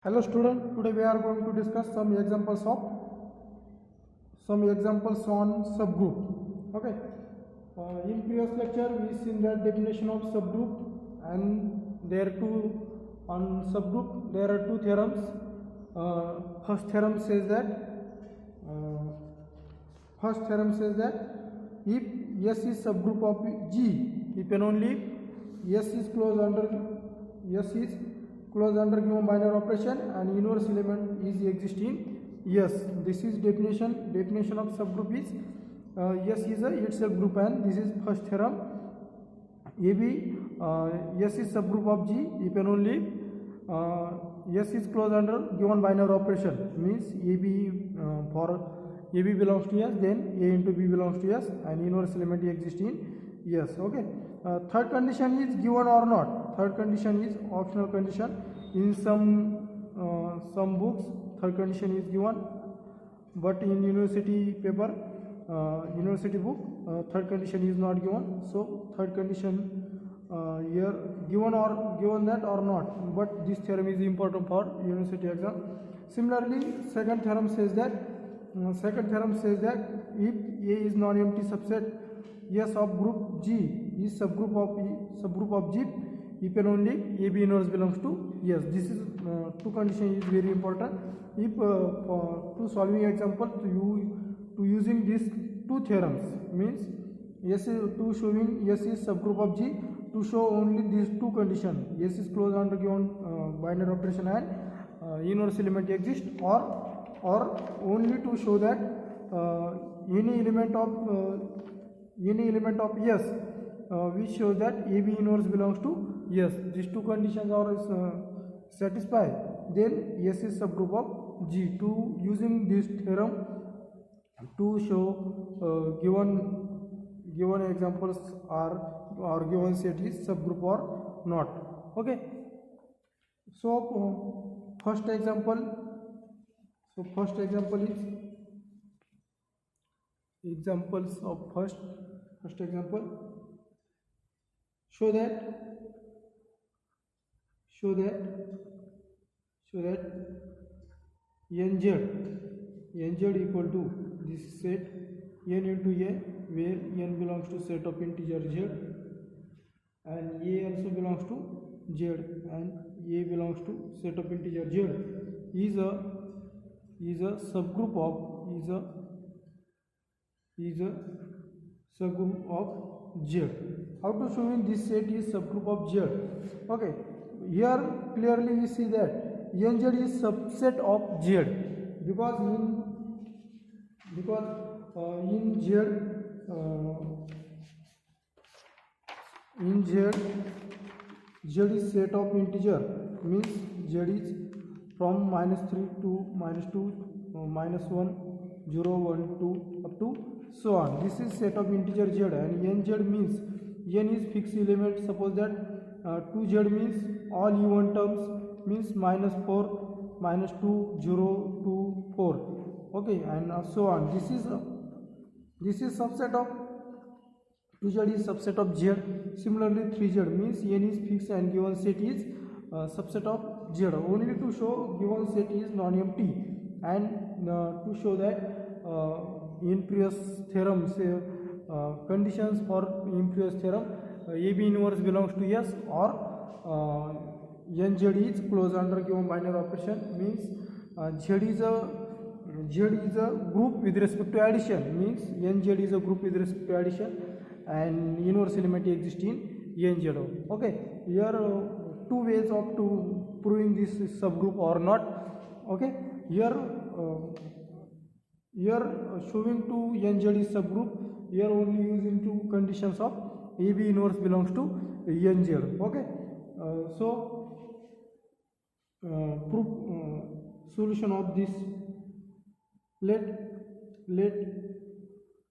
Hello student, today we are going to discuss some examples on subgroup. Okay. In previous lecture we seen the definition of subgroup, and there two on subgroup there are two theorems. First theorem says that if S is subgroup of G, if and only if S is closed under given binary operation and inverse element is existing. Yes, this is definition of subgroup is S is itself group, and this is first theorem. AB S is subgroup of G if and only S is closed under given binary operation, means AB for AB belongs to S, then A into B belongs to S, and inverse element exists in S. Okay. Third condition is given or not. Third condition is optional condition. In some books third condition is given, but in university paper, university book, third condition is not given. So third condition here given that or not, but this theorem is important for university exam. Similarly, second theorem says that if A is non-empty subset S of group G is subgroup of G if and only AB inverse belongs to yes. This is two condition is very important. If to solving example to using these two theorems, means S is to showing S is subgroup of G, to show only these two conditions, S is closed under given binary operation and inverse element exists, or only to show that any element of S which shows that AB inverse belongs to yes. These two conditions are satisfied, then S is subgroup of G. To using this theorem to show given examples or given set is subgroup or not. Okay. So first example is examples of first example. Show that nz equal to this set n into A, where n belongs to set of integer z, and A also belongs to z, and A belongs to set of integer z, is a subgroup of Z. How to show in this set is subgroup of Z? Okay, here clearly we see that nz is subset of Z, because in Z is set of integer, means Z is from -3 to -2, -1, 0, 1, 2 up to so on. This is set of integer Z, and nz means n is fixed element. Suppose that 2z means all even terms, means -4, -2, 0, 2, 4. Okay, and so on. This is subset of 2z is subset of Z. Similarly, 3z means n is fixed and given set is subset of Z. Only to show given set is non-empty, and to show that in previous theorem, conditions for in previous theorem, AB inverse belongs to S, or nz is closed under given binary operation, means Z is a group with respect to addition, means nz is a group with respect to addition, and inverse element exists in nz. Okay, here two ways of to proving this subgroup or not. Okay, here showing to nz is subgroup, here only using two conditions of AB inverse belongs to nz. Okay, so proof solution of this, let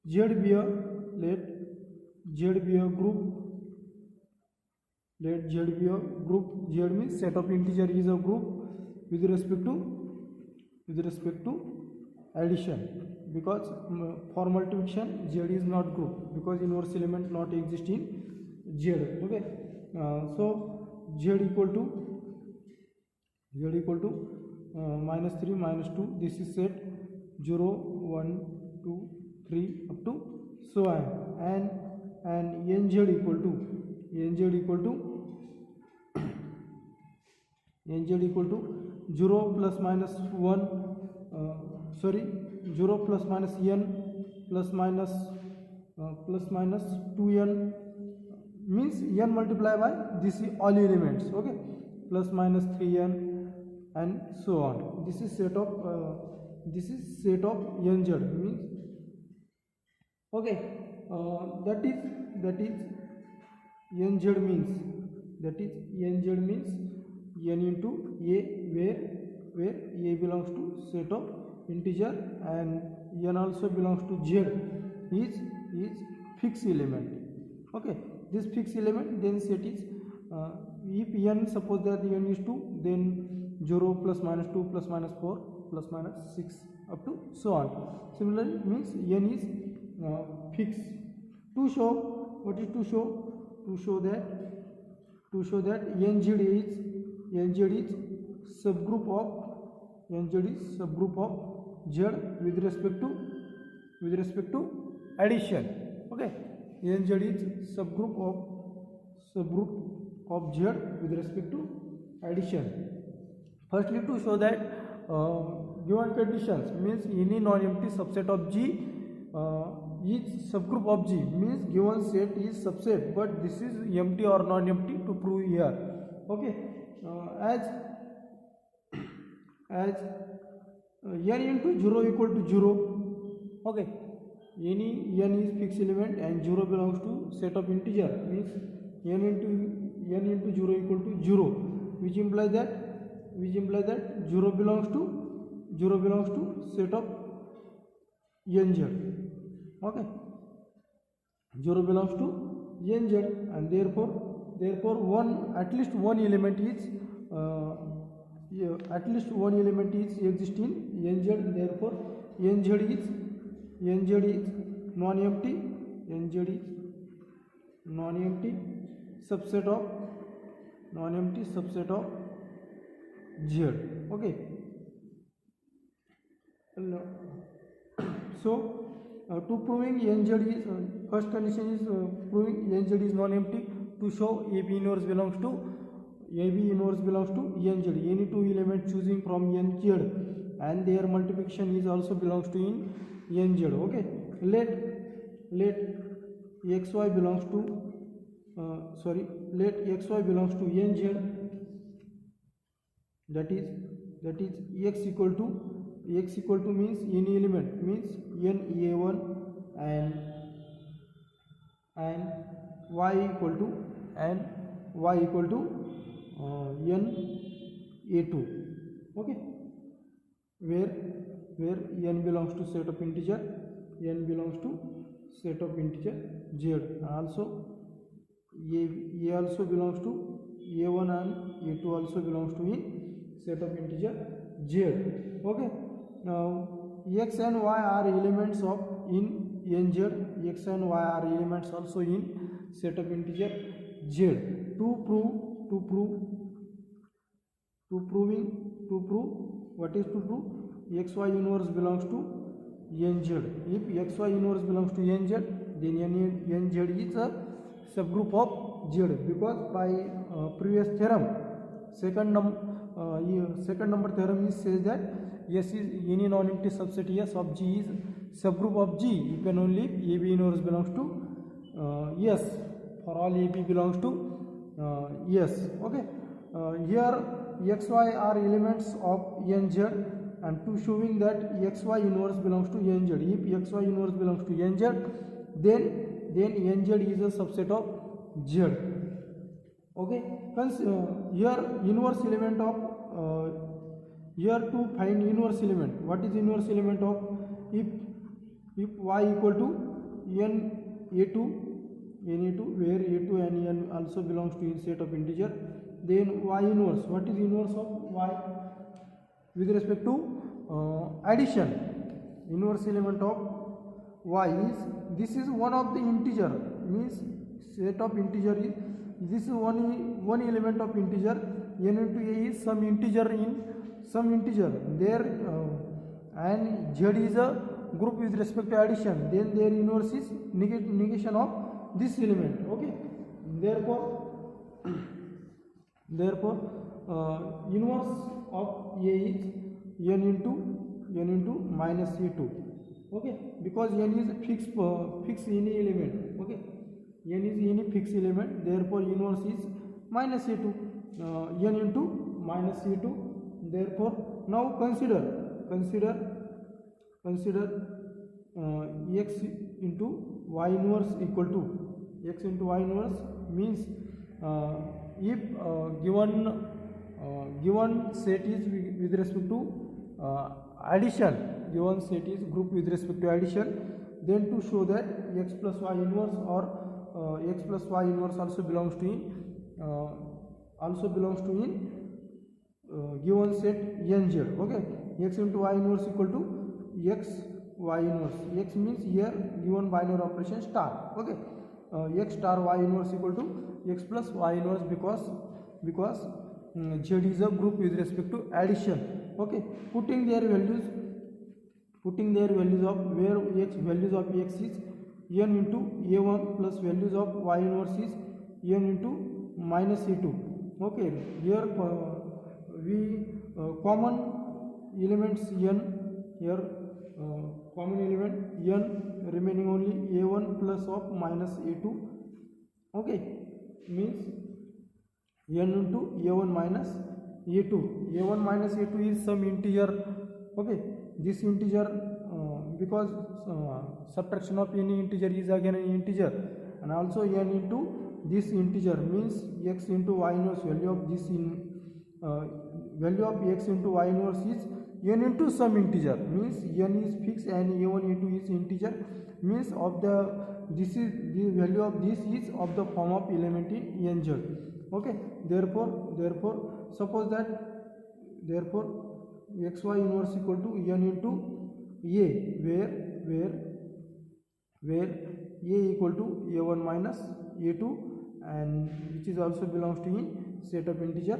Z be a group. Let Z be a group. Z means set of integer is a group with respect to addition, because for multiplication Z is not group, because inverse element not exist in Z. Okay, so Z equal to z equal to -3 -2. This is set 0 1 2 3 up to so on, and nz equal to nz equal to 0 plus minus 1 sorry 0 plus minus n plus minus 2n means n multiply by this all elements, okay, plus minus 3n and so on. This is set of nz means, okay, that is nz means n into a, where a belongs to set of integer and n also belongs to z is fixed element, okay. This fixed element, then set is if n, suppose that n is 2, then 0 plus minus 2 plus minus 4 plus minus 6 up to so on. Similarly means n is fixed. To show, what is to show? To show that nz is subgroup of z with respect to addition, okay. nz is subgroup of z with respect to addition. Firstly, to show that given conditions means any non-empty subset of G is subgroup of G, means given set is subset, but this is empty or non-empty to prove here, okay. As n into 0 equal to 0, okay, any n is fixed element and 0 belongs to set of integer, means n into 0 equal to 0, which implies that 0 belongs to set of nz, okay. 0 belongs to nz, and therefore at least one element is existing nz, therefore nz is non-empty subset of z, okay. So to proving nz is first condition is proving nz is non-empty. To show AB inverse belongs to nz, any two elements choosing from nz and their multiplication is also belongs to in nz, okay. Let xy belongs to nz, that is x equal to means any element means n-a1 and y equal to n-a2, okay, where n belongs to set of integer z, also a also belongs to a1 and a2 also belongs to in set of integer z, okay. Now x and y are elements of in nz, x and y are elements also in set of integer z. To prove what is to prove? xy inverse belongs to nz. If xy inverse belongs to nz, then nz is a subgroup of z, because by previous theorem, second number theorem says that S is any non-empty subset S of G is subgroup of G if and only if AB inverse belongs to S, for all AB belongs to S, okay. Here xy are elements of nz, and to showing that xy inverse belongs to nz, if xy inverse belongs to nz, then nz is a subset of z, okay. Here inverse element of here to find inverse element, what is inverse element of? If y equal to n-a2, where a2 and n also belongs to in set of integer, then y inverse, what is inverse of y with respect to addition? Inverse element of y is, this is one of the integer, means set of integer is, this is one element of integer n into a is some integer there, and z is a group with respect to addition, then their inverse is negation of this element. Okay, therefore inverse of a is n into minus a2. Okay, because n is fixed any element. Okay, n is any fixed element, therefore inverse is minus a2, n into minus a2. Therefore now consider x into y inverse equal to x into y inverse means if given set is with respect to addition, given set is group with respect to addition, then to show that x plus y inverse or x plus y inverse also belongs to in given set nz. Okay, x into y inverse equal to x y inverse. X means here given binary operation star. Okay, x star y inverse equal to x plus y inverse because z is a group with respect to addition. Okay, putting their values of where x values of x is n into a1 plus values of y inverse is n into minus a2. Okay, here we common elements n, here common element n, remaining only a1 plus of minus a2. Okay, means n into a1 minus a2. a1 minus a2 is some integer. Okay, this integer because subtraction of any integer is again an integer, and also n into this integer means x into y inverse value of this value of x into y inverse is n into some integer, means n is fixed and a1 a2 is integer, means of the this is the value of this is of the form of element in nz. Okay, therefore suppose that xy inverse equal to n into a, where a equal to a1 minus a2, and which is also belongs to in set of integer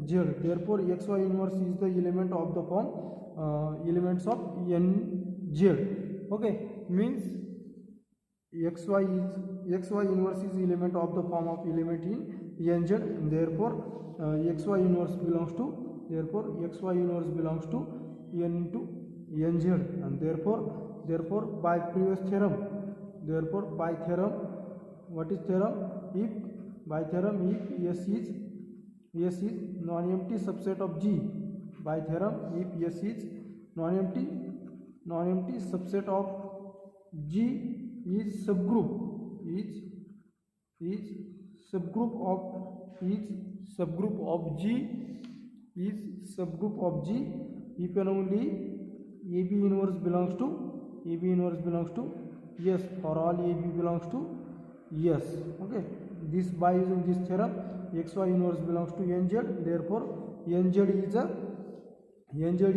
z. Therefore xy inverse is the element of the form elements of nz. Okay, means xy inverse is element of the form of element in nz, therefore xy inverse belongs to n into nz, and therefore by previous theorem, what is theorem? If s is non-empty subset of G, by theorem if s is non-empty subset of G is subgroup of G if and only AB inverse belongs to yes, for all AB belongs to yes. Okay, this by using this theorem xy inverse belongs to nz, therefore nz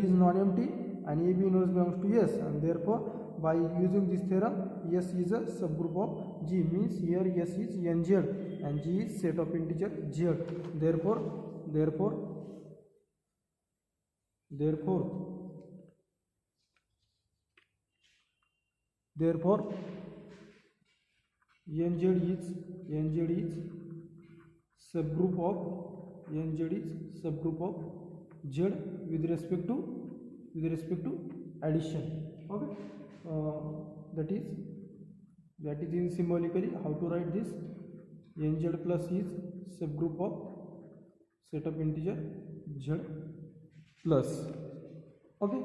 is non-empty and AB inverse belongs to yes, and therefore by using this theorem S is a subgroup of G, means here S is nz and G is set of integer z. Therefore nz is subgroup of z with respect to addition. Okay, that is in symbolically how to write this. nz plus is subgroup of set of integer z plus. Okay,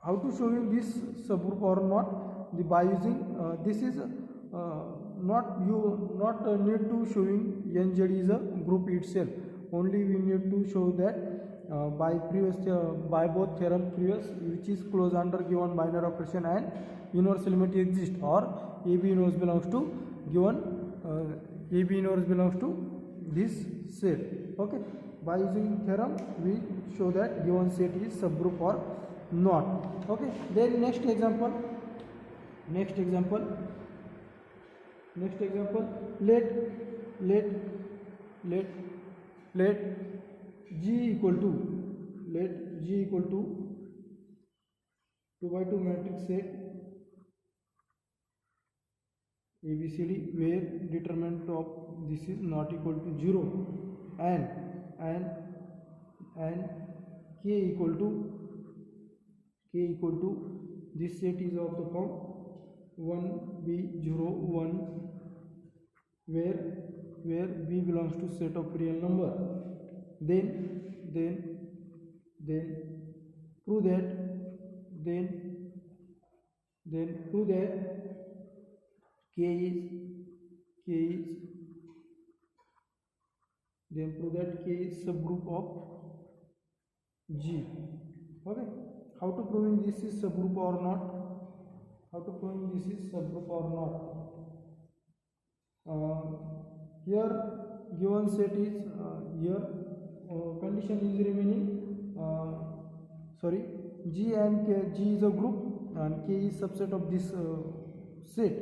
how to show you this subgroup or not? By using this is not need to showing nz is a group itself, only we need to show that by both theorem previous, which is closed under given binary operation and inverse element exists, or AB inverse belongs to given AB inverse belongs to this set. Okay, by using theorem we show that given set is subgroup or not. Okay, then next example, let G equal to, let G equal to 2 by 2 matrix set ABCD where determinant of this is not equal to 0 and k equal to this set is of the form 1B01 where B belongs to set of real number. Then prove that k is subgroup of G. Okay, how to proving this is subgroup or not? Here given set is condition is remaining, G and K. G is a group and K is subset of this set,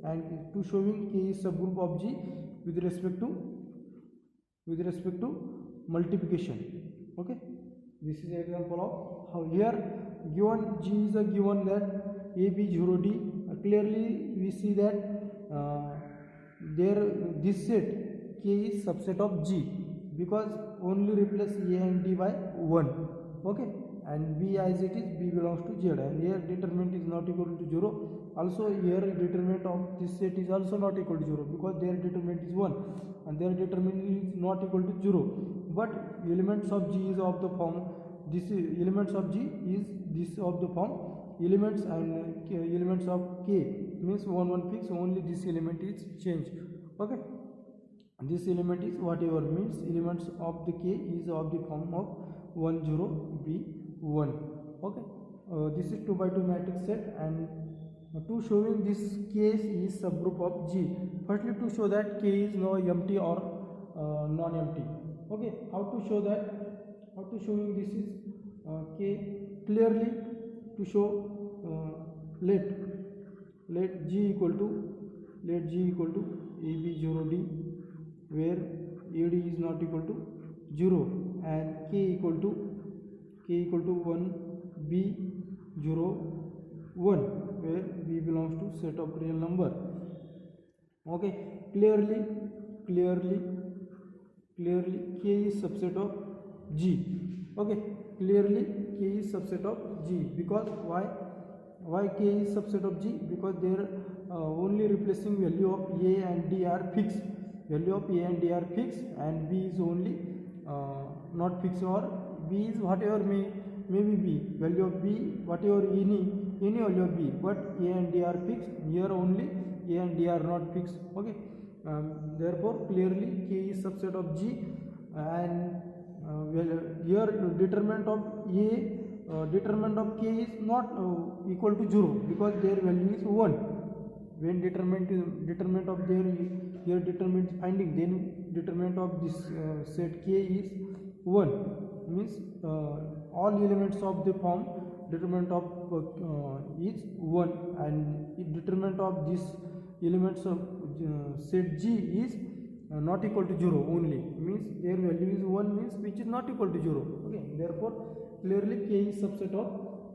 and to showing K is subgroup of G with respect to multiplication. Okay, this is an example of how here given G is a given that AB0D. Clearly we see that this set K is subset of G because only replace A and D by 1. Okay, and B as it is, B belongs to Z, and here determinant is not equal to 0. Also here determinant of this set is also not equal to 0 because their determinant is 1 and their determinant is not equal to 0. But elements of G is of the form, this is elements of G is this of the form elements, and elements of K means 1 1 fix, only this element is changed. Okay, this element is whatever, means elements of the K is of the form of 1 0 B 1. Okay, this is 2 by 2 matrix set, and to showing this case is subgroup of G, firstly to show that K is no empty or non-empty. Okay, how to show that? How to showing this is K? Clearly to show, let G equal to AB0D where AD is not equal to 0, and K equal to 1B01 where B belongs to set of real number. Okay, clearly K is subset of G. Okay, clearly K is subset of G because why K is subset of G? Because there only replacing value of A and D are fixed. Value of A and D are fixed, and B is only not fixed, or B is whatever may be B. Value of B whatever any value of B, but A and D are fixed. Here only A and D are not fixed. Okay, therefore clearly K is subset of G, and here determinant of K is not equal to 0 because their value is 1. When determinant of their here determinant finding, then determinant of this set K is 1, means all elements of the form determinant of is 1, and determinant of this elements of set G is not equal to 0 only, means their value is 1, means which is not equal to 0. Okay, therefore clearly K is subset of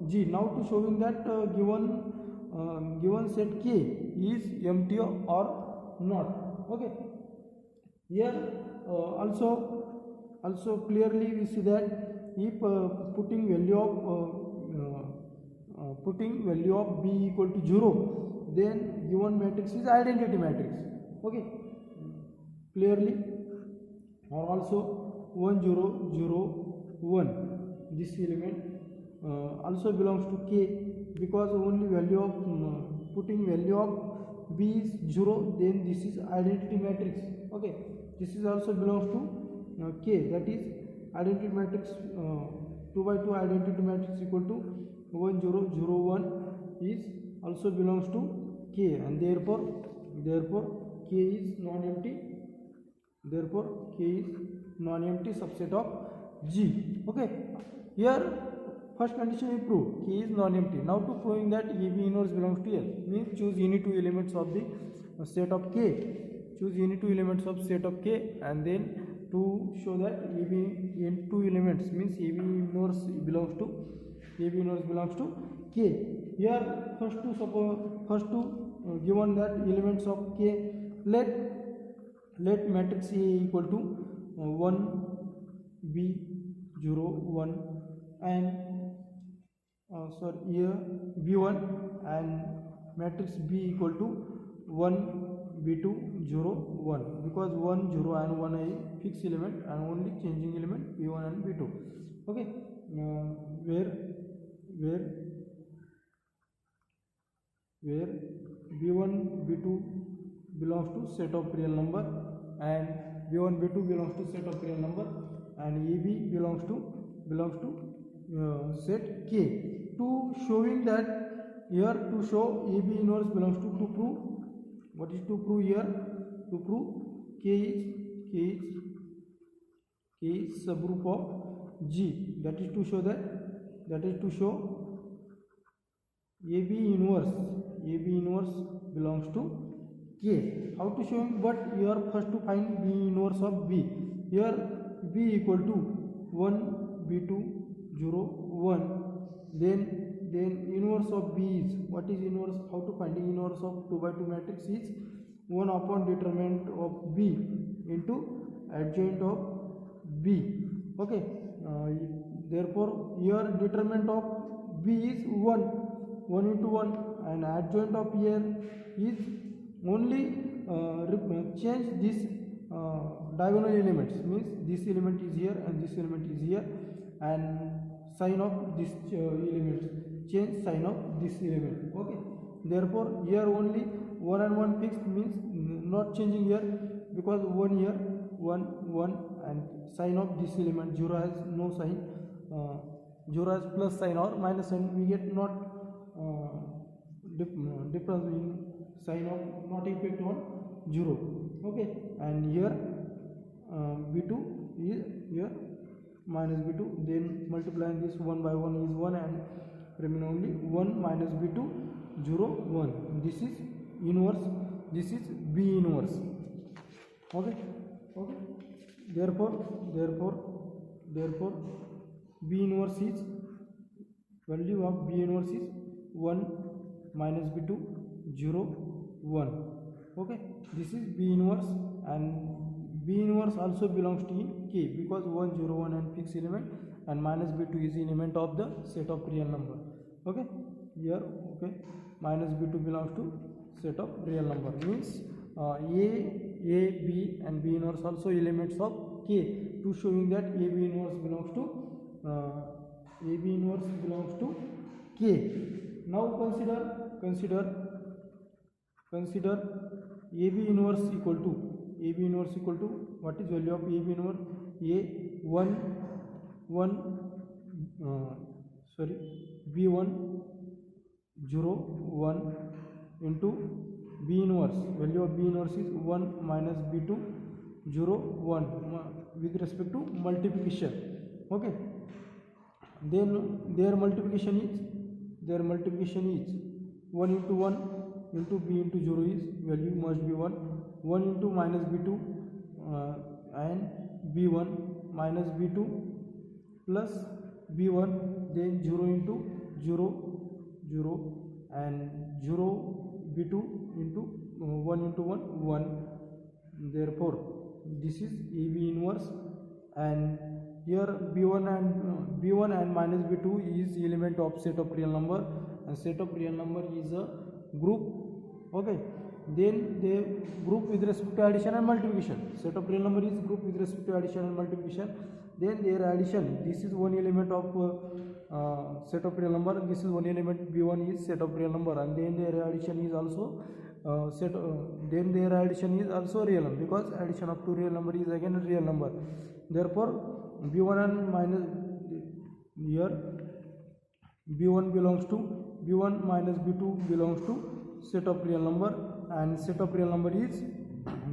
G. Now to showing that given set K is empty or not. Okay, here also clearly we see that if putting value of B equal to 0, then given matrix is identity matrix. Okay, clearly, or also 1 0 0 1, this element also belongs to K because only value of putting value of B is 0, then this is identity matrix. Okay, this is also belongs to K, that is identity matrix 2 by 2 identity matrix equal to 1 0 0 1 is also belongs to K, and therefore K is non-empty. Therefore K is non-empty subset of G. Okay, here first condition is proved, K is non-empty. Now to proving that AB inverse belongs to L, means choose any two elements of the set of K. Choose any two elements of set of K, and then to to show that AB in two elements means AB inverse belongs to K. Here first to given that elements of K, let matrix A equal to 1 B 0 1 and here B1 and matrix B equal to 1 B2 0 1 because 1 0 and 1 is fixed element and only changing element B1 and B2. Okay, where B1 B2 belongs to set of real number and B1 B2 belongs to set of real number and AB belongs to set K. To showing that here to show AB inverse belongs to prove what is to prove here, to prove K is subgroup of G, that is to show AB inverse belongs to K. How to show? But here first to find B inverse of B. Here B equal to 1 B2 0 1. Then inverse of B is, what is inverse? How to find the inverse of 2 by 2 matrix is 1 upon determinant of B into adjoint of B. Okay. Therefore here determinant of B is 1 into 1 and adjoint of here is only change this diagonal elements, means this element is here and this element is here and sign of this element, change sign of this element. Okay, therefore here only 1 and 1 fixed means not changing here because 1 here 1 and sign of this element 0 has no sign, 0 has plus sign or minus sign, we get not difference in sign of not effect on 0. Okay, and here B2 is here minus B2, then multiplying this 1 by 1 is 1 and remain only 1 minus B2 0 1. This is inverse, this is B inverse. Okay, therefore B inverse is, value of B inverse is 1 minus B2 0 1. Okay, this is B inverse and B inverse also belongs to K because 1 0 1 and fixed element and minus B2 is element of the set of real number. Okay, here okay, minus B2 belongs to set of real number, means A, B and B inverse also elements of K, to showing that AB inverse belongs to K. Now consider AB inverse equal to what is value of AB inverse? B1 0 1 into B inverse, value of B inverse is 1 minus B2 0 1 with respect to multiplication. Okay, then their multiplication is 1 into 1 into B into 0 is value must be 1 into minus B2 and B1 minus B2 plus B1, then 0 into 0 and 0 B2 into 1 into 1. Therefore this is AB inverse, and here B1 and minus B2 is element of set of real number, and set of real number is a group. Okay, then they group with respect to addition and multiplication. Set of real number is group with respect to addition and multiplication. Then their addition, this is one element of set of real number, this is one element, B1 is set of real number, and then their addition is also then their addition is also real number because addition of two real number is again a real number. Therefore B1 and minus, here B1 belongs to B1 minus B2 belongs to set of real number, and set of real number is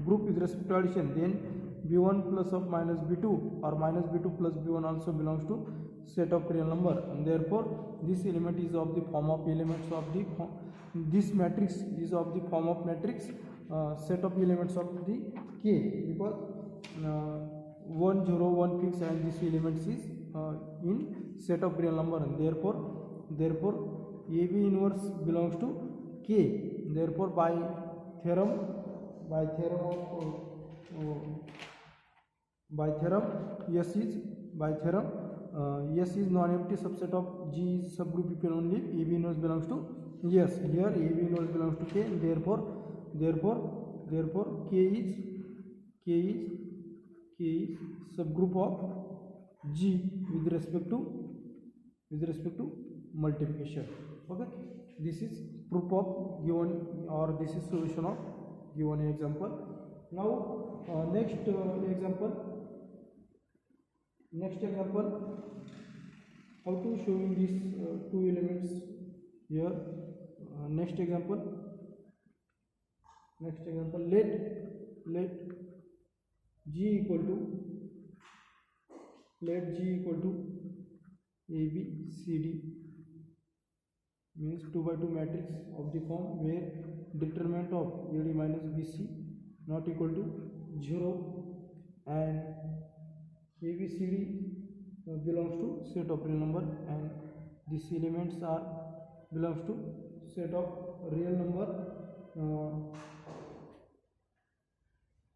group with respect to addition. Then B1 plus of minus B2 or minus B2 plus B1 also belongs to set of real number, and therefore this element is of the form of elements of the this matrix is of the form of matrix set of elements of the K, because 1 0 1 fixed, and this element is in set of real number, and therefore AB inverse belongs to K. Therefore by theorem yes is non-empty subset of G is subgroup if and only AB inverse belongs to yes. Here AB inverse belongs to K, and therefore K is subgroup of G with respect to multiplication. Okay, this is proof of given, or this is solution of given example. Now next example, how to showing these two elements here. Next example, let G equal to A B C D, means 2 by 2 matrix of the form where determinant of AD minus BC not equal to 0, and ABCD belongs to set of real number, and these elements are belongs to set of real number.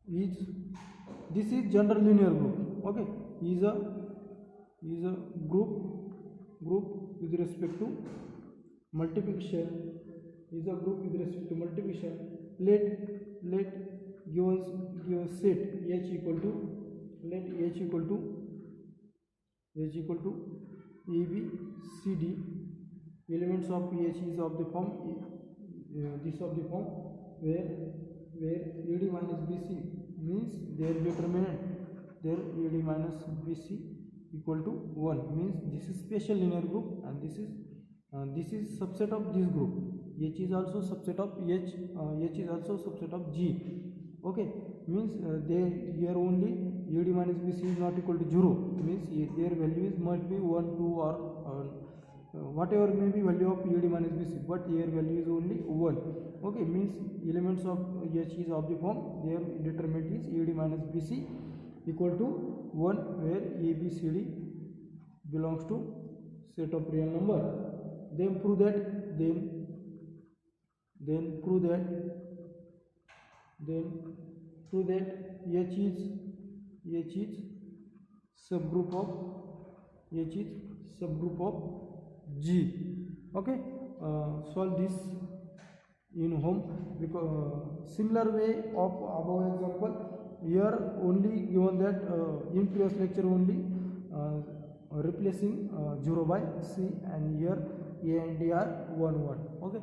This is general linear group. Okay, is a group with respect to multiplication. Is a group with respect to multiplication. Let given set H equal to A B C D. Elements of H is of the form this of the form where AD minus BC means their determinant, their AD minus BC equal to 1, means this is special linear group, and this is subset of this group. H is also subset of H is also subset of G. Okay, means here only AD minus BC is not equal to 0, means their values must be 1 2 or whatever may be value of AD minus BC, but here value is only 1. Okay, means elements of H is of the form their determinant is AD minus BC equal to 1, where ABCD belongs to set of real number. Then prove that H is subgroup of G. Okay, solve this in home, because similar way of above example. Here only given that in previous lecture only replacing 0 by C, and here A and D are 1 1. Okay,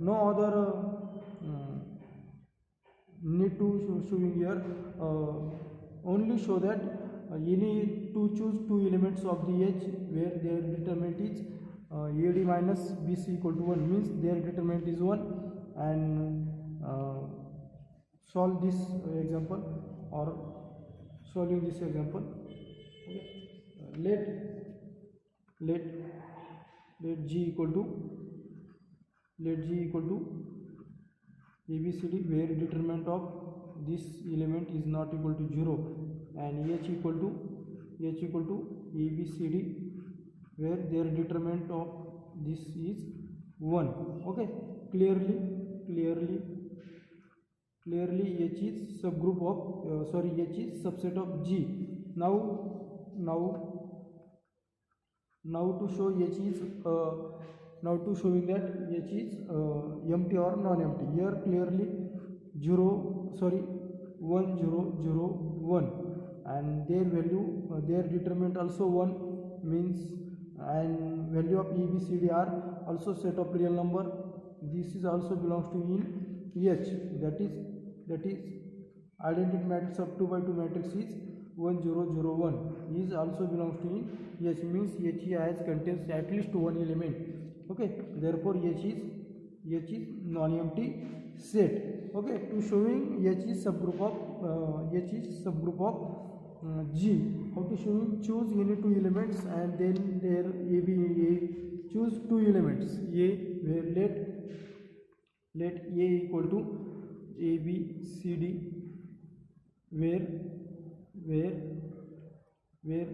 no other need to showing here. Only show that you need to choose two elements of the H where their determinant is AD minus BC equal to 1, means their determinant is 1, and solve this example or solving this example. Okay. Let G equal to ABCD where determinant of this element is not equal to 0, and H equal to ABCD where their determinant of this is 1. Okay, clearly H is subgroup of H is subset of G. Now to show H is now to showing that H is empty or non-empty. Here clearly 1 0 0 1, and their value their determinant also 1, means, and value of ABCD are also set of real number. This is also belongs to in H, that is identity matrix of 2 by 2 matrix is 1 0 0 1 is also belongs to in H, means H has contains at least one element. Okay, therefore H is non-empty set. Okay, to showing H is subgroup of G. How to showing? Choose any two elements, and then there A choose two elements A, where let A equal to ABCD, where where where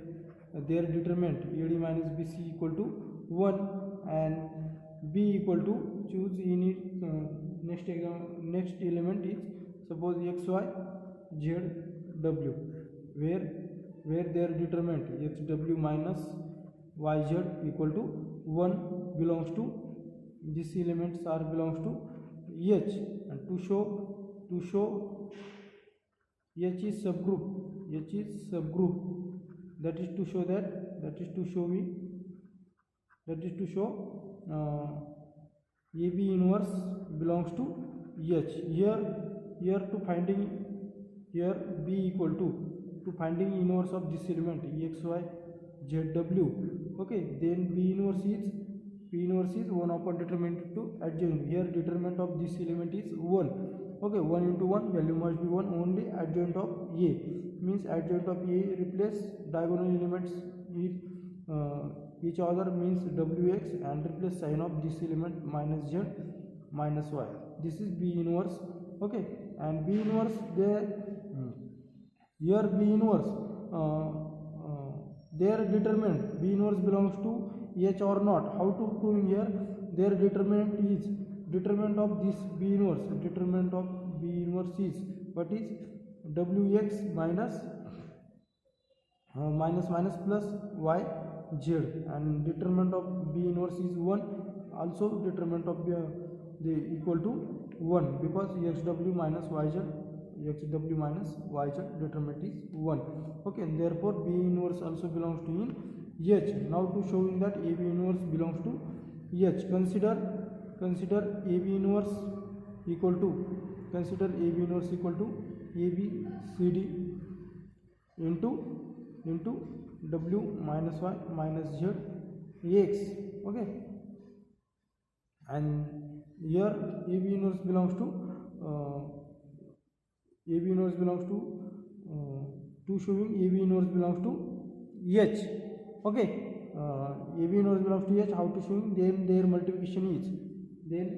their determinant AD minus BC equal to 1 and B equal to, choose in it, next element is suppose XY ZW, where their determinant XW minus YZ equal to 1 belongs to, these elements are belongs to H, and to show H is subgroup, that is to show AB inverse belongs to H. Here to finding, here B equal to finding inverse of this element EXY ZW. Okay, then B inverse is 1 upon determinant to adjoint. Here determinant of this element is 1. Okay, 1 into 1 value must be 1 only adjoint of A, means adjoint of A replace diagonal elements each other, means Wx, and replace sign of this element minus Z minus Y. This is B inverse. Okay, and B inverse there, here B inverse their determinant B inverse belongs to H or not. How to prove here? Their determinant is, determinant of this B inverse, determinant of B inverse is what is Wx minus minus plus y z, and determinant of B inverse is 1, also determinant of the equal to 1, because xw minus yz determinant is 1. Okay, and therefore B inverse also belongs to in H. Now to showing that AB inverse belongs to H, consider AB inverse equal to, ABCD into W minus Y minus Z X. Okay, and here AB inverse belongs to showing AB inverse belongs to H. Okay, AB inverse belongs to H. How to showing? Then their multiplication is, here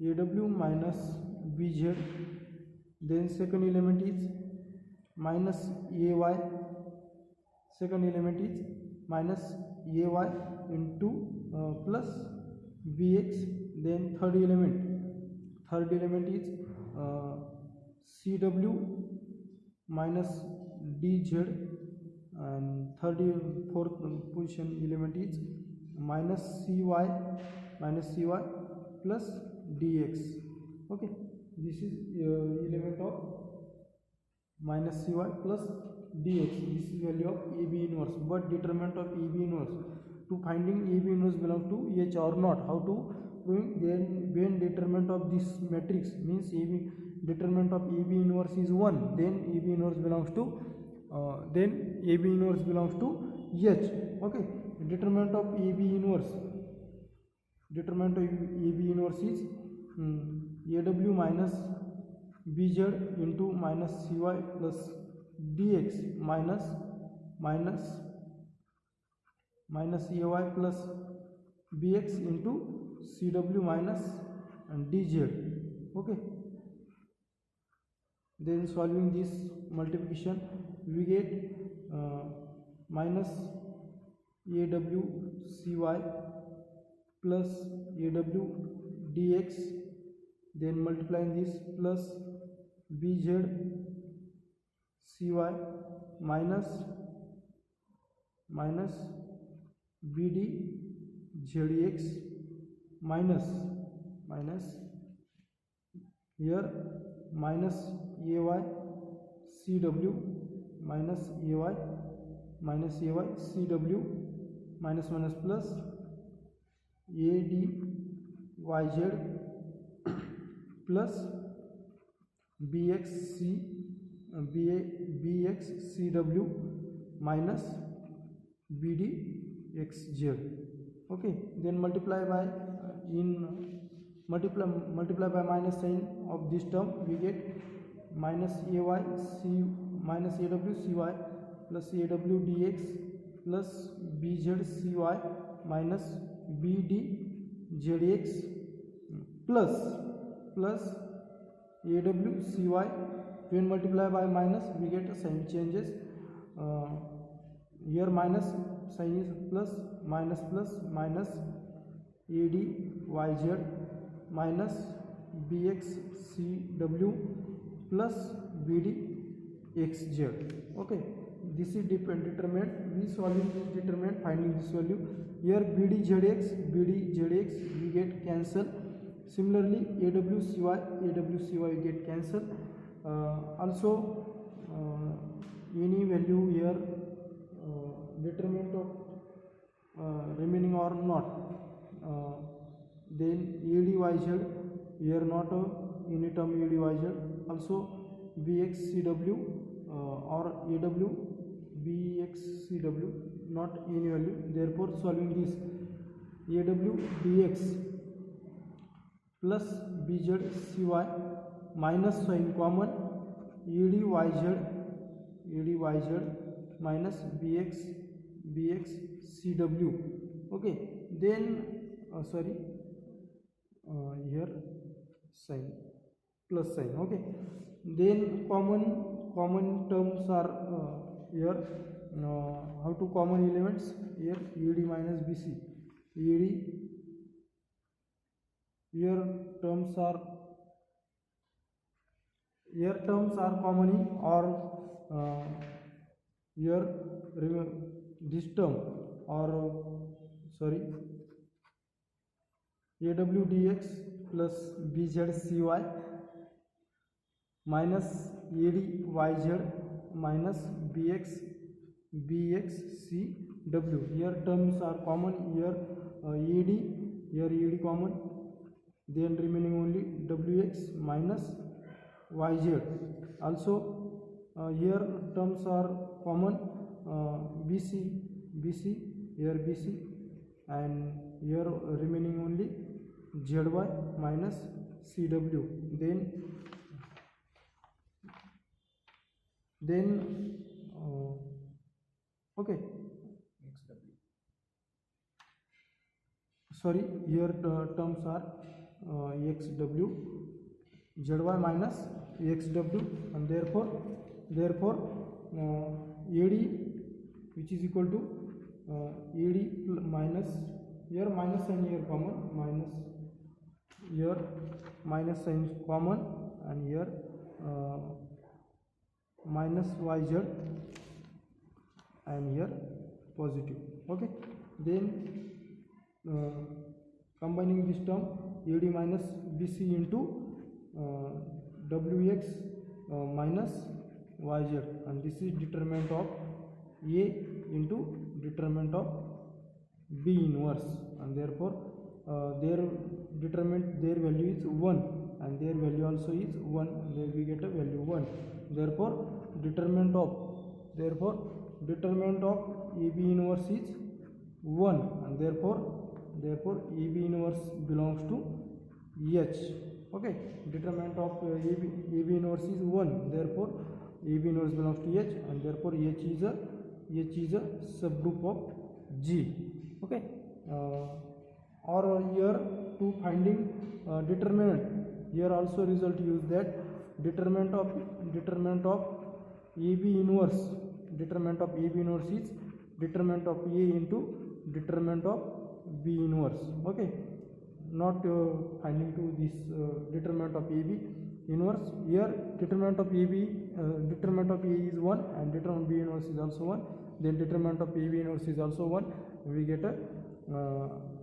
AW minus BZ, then second element is minus AY, into plus BX, then third element is CW minus DZ, and fourth position element is minus CY plus DX. Okay, this is element of minus CY plus DX. This is value of AB inverse, but determinant of AB inverse, to finding AB inverse belongs to H or not. How to proving? Then when determinant of this matrix, means determinant of AB inverse is 1, then AB inverse belongs to H. Okay, determinant of AB inverse is AW minus BZ into minus CY plus DX minus AY plus BX into CW minus DZ. Okay, then solving this multiplication we get minus AWCY plus AWDX, then multiplying this plus BZCY minus BDZX minus here minus AYCW minus AYCW minus plus ADYZ plus BXCW minus BDXZ. Okay, then multiply by multiply by minus sign of this term, we get minus AWCY plus AWDX plus BZCY minus BDZX plus AWCY. When multiply by minus, we get sign changes. Here minus sign is plus minus ADYZ minus BXCW plus BDXZ. Okay, this is determinant. We solving this determinant, finding this value. Here BDZX we get cancel. Similarly AWCY get cancel. Also any value here determinant of remaining or not. Then ADYZ here not any term ADYZ. Also BXCW or AW BXCW not any value. Therefore solving this AWDX plus BZCY minus sign common ADYZ minus BXCW. Okay, then here sign plus sign. Okay, then common terms are here. How to common elements here? AD minus BC. AD here terms are common or here this term or AWDX plus BZCY minus ADYZ minus BXCW. Here terms are common. Here AD common. Then remaining only WX minus YZ. Also here terms are common. BC here BC, and here remaining only ZY minus CW. Then okay, here terms are XW, ZY minus XW, and therefore AD which is equal to AD minus, here minus sign here common, here minus sign common, and here minus YZ, and here positive. Okay, then combining this term AD minus BC into WX minus YZ, and this is determinant of A into determinant of B inverse, and therefore their value is 1, and their value also is 1, and there we get a value 1. Therefore determinant of AB inverse is 1, and therefore AB inverse belongs to H. Okay, determinant of AB inverse is 1, therefore AB inverse belongs to H, and therefore H is a subgroup of G. Okay, or here to finding determinant, here also result use that determinant of AB inverse is determinant of A into determinant of B inverse. Okay, not finding to this determinant of AB inverse. Here determinant of AB determinant of A is 1, and determinant of B inverse is also 1. Then determinant of AB inverse is also 1. We get a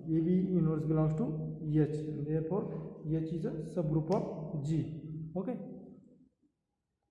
AB inverse belongs to H. Therefore H is a subgroup of G. Okay.